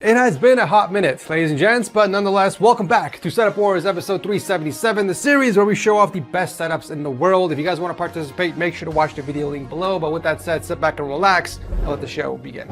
It has been a hot minute, ladies and gents, but nonetheless, welcome back to Setup Wars episode 377, the series where we show off the best setups in the world. If you guys want to participate, make sure to watch the video link below. But with that said, sit back and relax and let the show begin.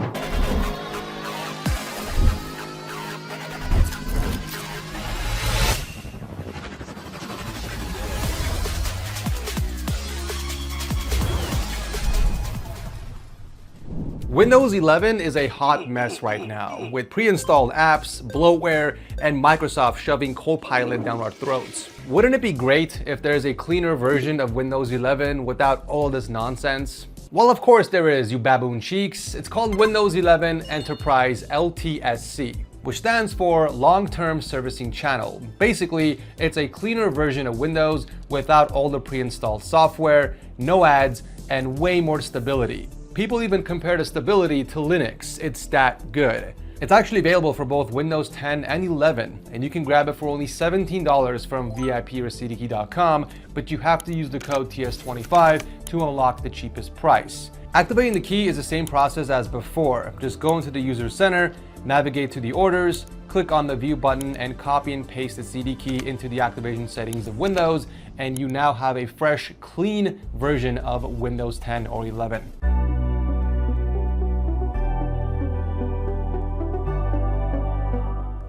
Windows 11 is a hot mess right now, with pre-installed apps, bloatware, and Microsoft shoving Copilot down our throats. Wouldn't it be great if there's a cleaner version of Windows 11 without all this nonsense? Well, of course there is, you baboon cheeks. It's called Windows 11 Enterprise LTSC, which stands for Long-Term Servicing Channel. Basically, it's a cleaner version of Windows without all the pre-installed software, no ads, and way more stability. People even compare the stability to Linux. It's that good. It's actually available for both Windows 10 and 11, and you can grab it for only $17 from VIPorCDKey.com, but you have to use the code TS25 to unlock the cheapest price. Activating the key is the same process as before. Just go into the user center, navigate to the orders, click on the view button, and copy and paste the CD key into the activation settings of Windows, and you now have a fresh, clean version of Windows 10 or 11.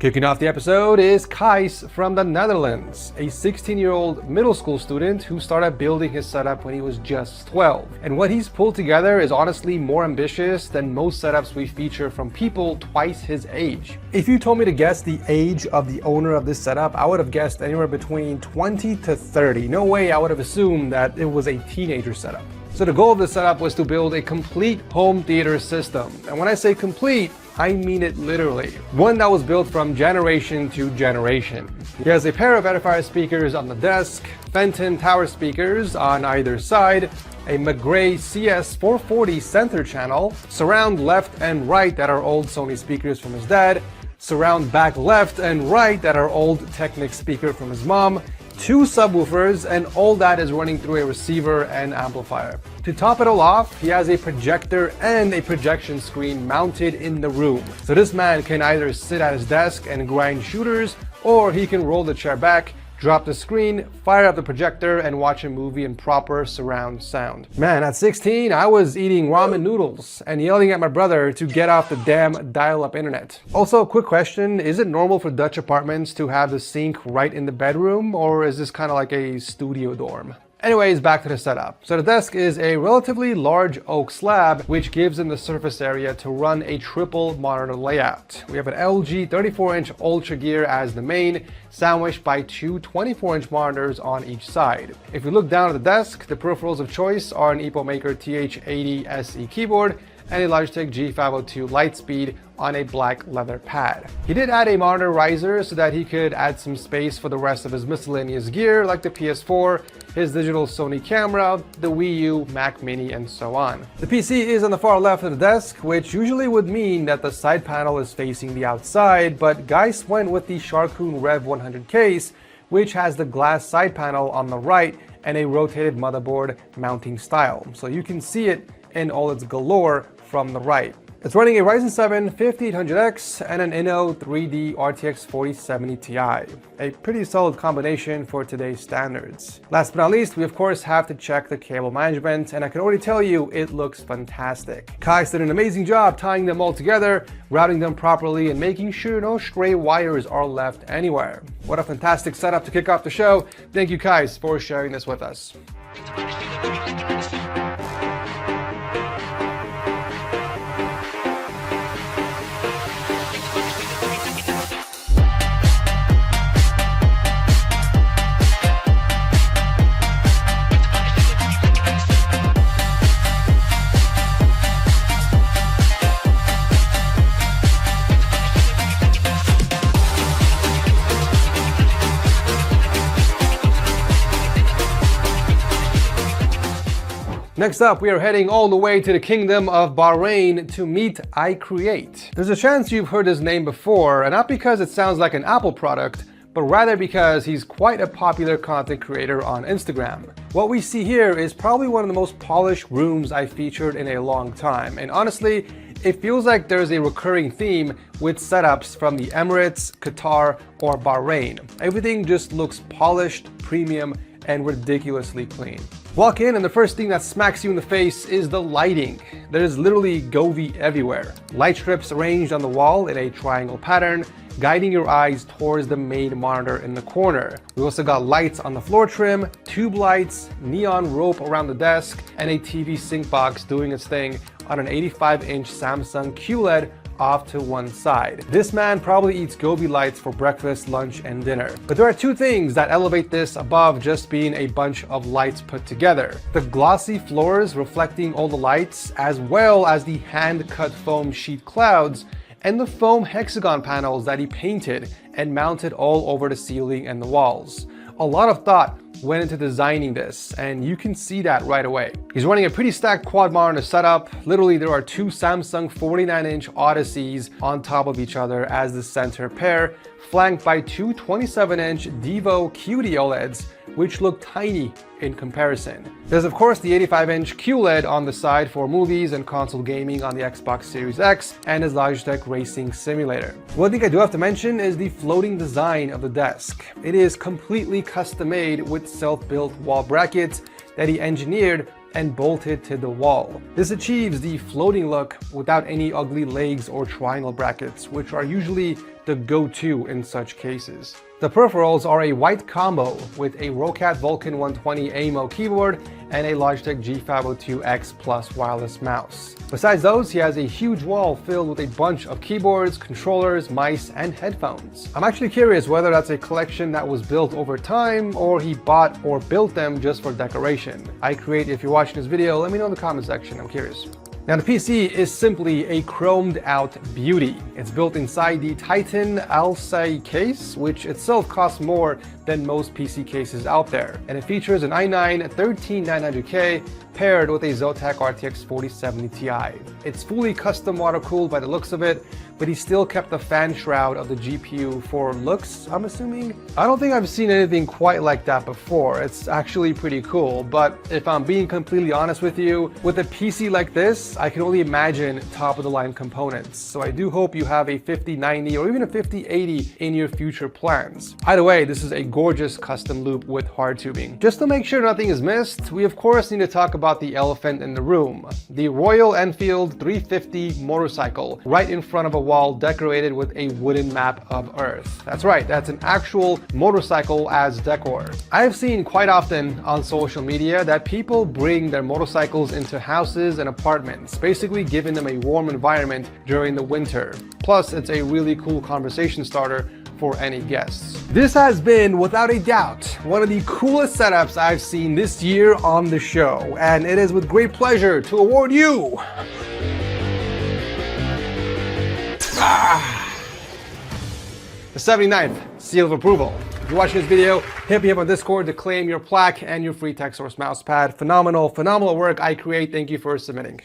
Kicking off the episode is Kais from the Netherlands, a 16-year-old middle school student who started building his setup when he was just 12. And what he's pulled together is honestly more ambitious than most setups we feature from people twice his age. If you told me to guess the age of the owner of this setup, I would have guessed anywhere between 20 to 30. No way I would have assumed that it was a teenager setup. So the goal of the setup was to build a complete home theater system. And when I say complete, I mean it literally. One that was built from generation to generation. He has a pair of edifier speakers on the desk, Fenton tower speakers on either side, a McGray CS440 center channel, surround left and right that are old Sony speakers from his dad, surround back left and right that are old Technic speaker from his mom, 2 subwoofers, and all that is running through a receiver and amplifier. To top it all off, he has a projector and a projection screen mounted in the room. So this man can either sit at his desk and grind shooters, or he can roll the chair back, drop the screen, fire up the projector, and watch a movie in proper surround sound. Man, at 16, I was eating ramen noodles and yelling at my brother to get off the damn dial-up internet. Also, quick question, is it normal for Dutch apartments to have the sink right in the bedroom, or is this kind of like a studio dorm? Anyways, back to the setup. So the desk is a relatively large oak slab, which gives him the surface area to run a triple monitor layout. We have an LG 34-inch Ultra Gear as the main, sandwiched by 2 24-inch monitors on each side. If we look down at the desk, the peripherals of choice are an EpoMaker TH80 SE keyboard and a Logitech G502 Lightspeed on a black leather pad. He did add a monitor riser so that he could add some space for the rest of his miscellaneous gear like the PS4, his digital Sony camera, the Wii U, Mac Mini, and so on. The PC is on the far left of the desk, which usually would mean that the side panel is facing the outside, but Geis went with the Sharkoon Rev 100 case, which has the glass side panel on the right and a rotated motherboard mounting style. So you can see it in all its galore from the right. It's running a Ryzen 7 5800X and an Inno 3D RTX 4070 Ti. A pretty solid combination for today's standards. Last but not least, we of course have to check the cable management, and I can already tell you it looks fantastic. Kais did an amazing job tying them all together, routing them properly, and making sure no stray wires are left anywhere. What a fantastic setup to kick off the show. Thank you, Kais, for sharing this with us. Next up, we are heading all the way to the Kingdom of Bahrain to meet Ire Create. There's a chance you've heard his name before, and not because it sounds like an Apple product, but rather because he's quite a popular content creator on Instagram. What we see here is probably one of the most polished rooms I've featured in a long time, and honestly, It feels like there's a recurring theme with setups from the Emirates, Qatar, or Bahrain. Everything just looks polished, premium, and ridiculously clean. Walk in and the first thing that smacks you in the face is the lighting. There's literally Govee everywhere. Light strips arranged on the wall in a triangle pattern, guiding your eyes towards the main monitor in the corner. We also got lights on the floor trim, tube lights, neon rope around the desk, and a TV sync box doing its thing on an 85-inch Samsung QLED off to one side. This man probably eats Govee lights for breakfast, lunch, and dinner. But there are two things that elevate this above just being a bunch of lights put together. The glossy floors reflecting all the lights, as well as the hand-cut foam sheet clouds, and the foam hexagon panels that he painted and mounted all over the ceiling and the walls. A lot of thought went into designing this, and you can see that right away. He's running a pretty stacked quad monitor setup. Literally, there are two Samsung 49-inch Odysseys on top of each other as the center pair, flanked by two 27-inch Devo QD OLEDs, which look tiny in comparison. There's of course the 85-inch QLED on the side for movies and console gaming on the Xbox Series X, and his Logitech Racing Simulator. One thing I do have to mention is the floating design of the desk. It is completely custom made with self-built wall brackets that he engineered and bolted to the wall. This achieves the floating look without any ugly legs or triangle brackets, which are usually the go-to in such cases. The peripherals are a white combo with a Roccat Vulcan 120 AMO keyboard and a Logitech G502X Plus wireless mouse. Besides those, he has a huge wall filled with a bunch of keyboards, controllers, mice, and headphones. I'm actually curious whether that's a collection that was built over time or he bought or built them just for decoration. Ire Create, if you're watching this video, let me know in the comment section, I'm curious. Now the PC is simply a chromed out beauty. It's built inside the Titan Alcide case, which itself costs more than most PC cases out there. And it features an i9-13900K paired with a Zotac RTX 4070 Ti. It's fully custom water cooled by the looks of it, but he still kept the fan shroud of the GPU for looks, I'm assuming. I don't think I've seen anything quite like that before. It's actually pretty cool, but if I'm being completely honest with you, with a PC like this, I can only imagine top of the line components. So I do hope you have a 5090 or even a 5080 in your future plans. Either way, this is a gorgeous custom loop with hard tubing. Just to make sure nothing is missed, we of course need to talk about the elephant in the room. The Royal Enfield 350 motorcycle right in front of a wall decorated with a wooden map of Earth. That's right, that's an actual motorcycle as decor. I've seen quite often on social media that people bring their motorcycles into houses and apartments, basically giving them a warm environment during the winter. Plus, it's a really cool conversation starter for any guests. This has been, without a doubt, one of the coolest setups I've seen this year on the show, and it is with great pleasure to award you the 79th seal of approval. If you're watching this video, hit me up on Discord to claim your plaque and your free TechSource mousepad. Phenomenal work, Ire Create. Thank you for submitting.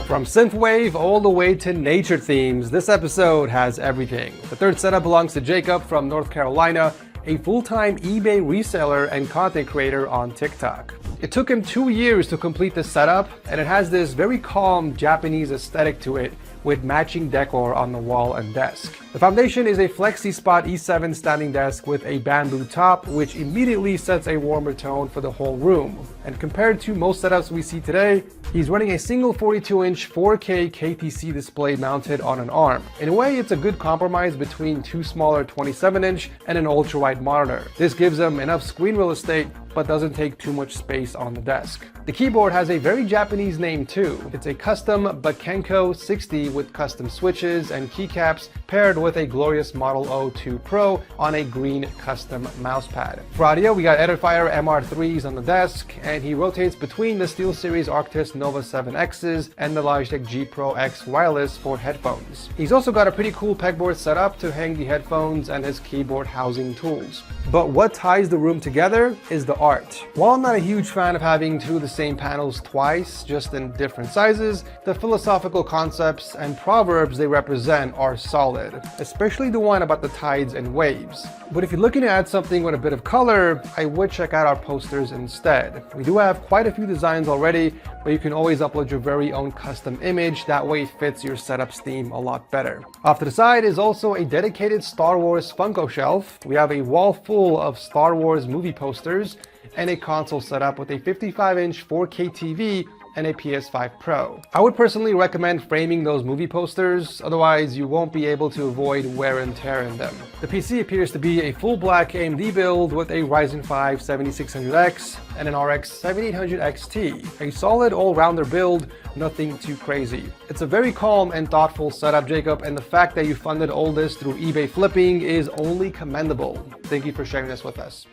From synthwave all the way to nature themes, this episode has everything. The third setup belongs to Jacob from North Carolina, a full-time eBay reseller and content creator on TikTok. It took him 2 years to complete this setup, and it has this very calm Japanese aesthetic to it with matching decor on the wall and desk. The foundation is a FlexiSpot E7 standing desk with a bamboo top, which immediately sets a warmer tone for the whole room. And compared to most setups we see today, he's running a single 42-inch 4K KTC display mounted on an arm. In a way, it's a good compromise between two smaller 27-inch and an ultra-wide monitor. This gives him enough screen real estate, but doesn't take too much space on the desk. The keyboard has a very Japanese name too. It's a custom Bakenko 60 with custom switches and keycaps paired with a glorious Model 02 Pro on a green custom mousepad. For audio, we got Edifier MR3s on the desk, and he rotates between the SteelSeries Arctis Nova 7Xs and the Logitech G Pro X wireless for headphones. He's also got a pretty cool pegboard set up to hang the headphones and his keyboard housing tools. But what ties the room together is the art. While I'm not a huge fan of having two of the same panels twice, just in different sizes, the philosophical concepts and proverbs they represent are solid, especially the one about the tides and waves. But if you're looking to add something with a bit of color, I would check out our posters instead. We do have quite a few designs already, but you can always upload your very own custom image, that way it fits your setup's theme a lot better. Off to the side is also a dedicated Star Wars Funko shelf. We have a wall full of Star Wars movie posters and a console setup with a 55-inch 4K TV and a PS5 Pro. I would personally recommend framing those movie posters, otherwise you won't be able to avoid wear and tear in them. The PC appears to be a full black AMD build with a Ryzen 5 7600X and an RX 7800 XT. A solid all-rounder build, nothing too crazy. It's a very calm and thoughtful setup, Jacob, and the fact that you funded all this through eBay flipping is only commendable. Thank you for sharing this with us.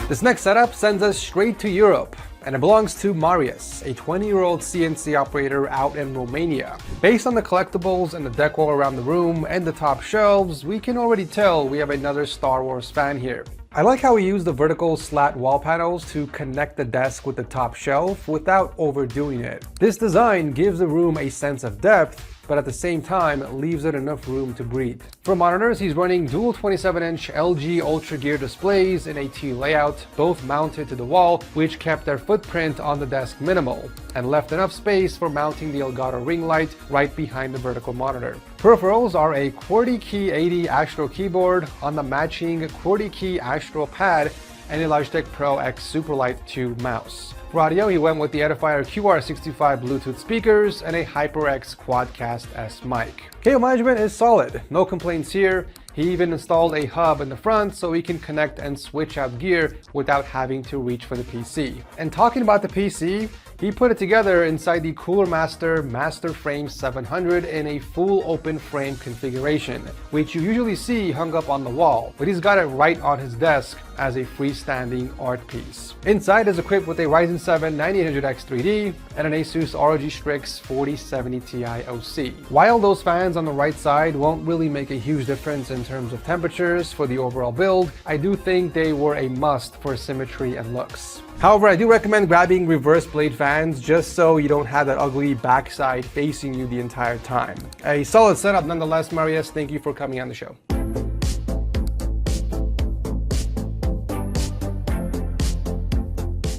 This next setup sends us straight to Europe, and it belongs to Marius, a 20-year-old CNC operator out in Romania. Based on the collectibles and the decor around the room and the top shelves, we can already tell we have another Star Wars fan here. I like how we use the vertical slat wall panels to connect the desk with the top shelf without overdoing it. This design gives the room a sense of depth, but at the same time leaves it enough room to breathe. For monitors, he's running dual 27-inch LG Ultra Gear displays in a T layout, both mounted to the wall, which kept their footprint on the desk minimal, and left enough space for mounting the Elgato ring light right behind the vertical monitor. Peripherals are a QWERTY Key 80 Astro keyboard on the matching QWERTY Key Astro pad and a Logitech Pro X Superlight 2 mouse. For audio, he went with the Edifier QR65 Bluetooth speakers and a HyperX Quadcast S mic. Cable management is solid, no complaints here. He even installed a hub in the front so he can connect and switch out gear without having to reach for the PC. And talking about the PC, he put it together inside the Cooler Master Master Frame 700 in a full open frame configuration, which you usually see hung up on the wall, but he's got it right on his desk as a freestanding art piece. Inside is equipped with a Ryzen 7 9800X 3D and an Asus ROG Strix 4070 Ti OC. While those fans on the right side won't really make a huge difference in terms of temperatures for the overall build, I do think they were a must for symmetry and looks. However, I do recommend grabbing reverse blade fans just so you don't have that ugly backside facing you the entire time. A solid setup nonetheless, Marius. Thank you for coming on the show.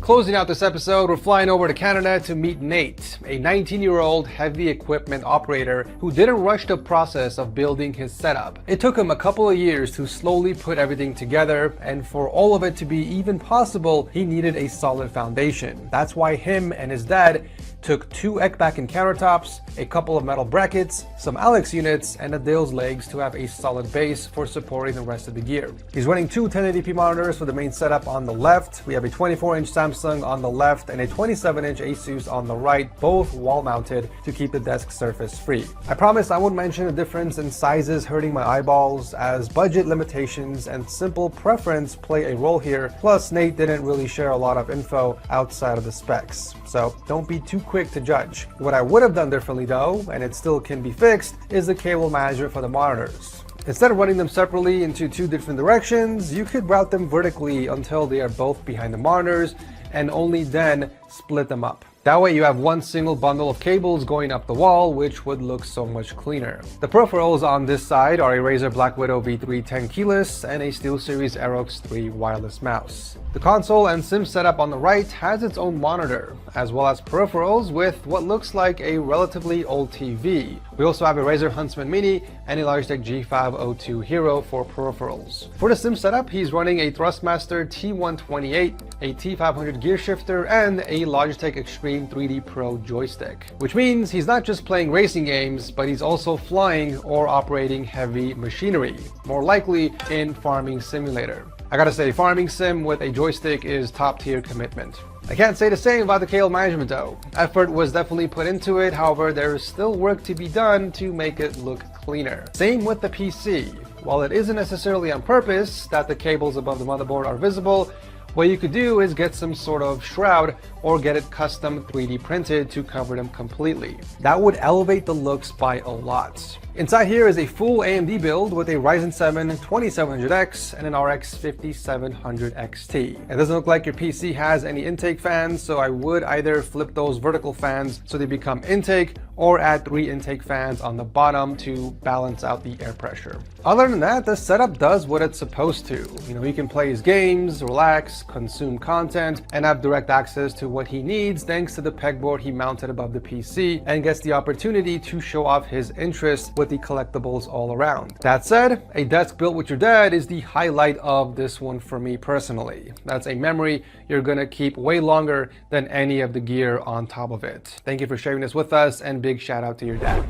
Closing out this episode, we're flying over to Canada to meet Nate, a 19-year-old heavy equipment operator who didn't rush the process of building his setup. It took him a couple of years to slowly put everything together, and for all of it to be even possible, he needed a solid foundation. That's why him and his dad took two Ekbakken countertops, a couple of metal brackets, some Alex units, and a Dale's legs to have a solid base for supporting the rest of the gear. He's running two 1080p monitors for the main setup on the left. We have a 24-inch Samsung on the left and a 27-inch Asus on the right, both wall-mounted to keep the desk surface free. I promise I won't mention the difference in sizes hurting my eyeballs, as budget limitations and simple preference play a role here. Plus, Nate didn't really share a lot of info outside of the specs, so don't be too quick to judge. What I would have done differently though, and it still can be fixed, is the cable management for the monitors. Instead of running them separately into two different directions, you could route them vertically until they are both behind the monitors, and only then split them up. That way you have one single bundle of cables going up the wall, which would look so much cleaner. The peripherals on this side are a Razer Black Widow V3 10 keyless and a SteelSeries Aerox 3 wireless mouse. The console and sim setup on the right has its own monitor, as well as peripherals with what looks like a relatively old TV. We also have a Razer Huntsman Mini and a Logitech G502 Hero for peripherals. For the sim setup, he's running a Thrustmaster T128, a T500 gear shifter, and a Logitech Extreme 3D Pro joystick. Which means he's not just playing racing games, but he's also flying or operating heavy machinery, more likely in Farming Simulator. I gotta say, farming sim with a joystick is top tier commitment. I can't say the same about the cable management though. Effort was definitely put into it, however there is still work to be done to make it look cleaner. Same with the PC. While it isn't necessarily on purpose that the cables above the motherboard are visible, what you could do is get some sort of shroud or get it custom 3D printed to cover them completely. That would elevate the looks by a lot. Inside here is a full AMD build with a Ryzen 7 2700X and an RX 5700 XT. It doesn't look like your PC has any intake fans, so I would either flip those vertical fans so they become intake or add 3 intake fans on the bottom to balance out the air pressure. Other than that, the setup does what it's supposed to. He can play his games, relax, consume content, and have direct access to what he needs thanks to the pegboard he mounted above the PC, and gets the opportunity to show off his interest with the collectibles all around. That said, a desk built with your dad is the highlight of this one for me personally. That's a memory you're gonna keep way longer than any of the gear on top of it. Thank you for sharing this with us, and big shout out to your dad.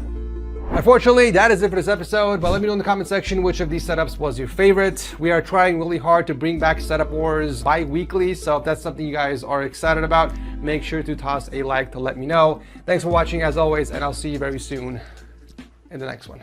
Unfortunately, that is it for this episode, but let me know in the comment section which of these setups was your favorite. We are trying really hard to bring back Setup Wars bi-weekly, so if that's something you guys are excited about, make sure to toss a like to let me know. Thanks for watching as always, and I'll see you very soon in the next one.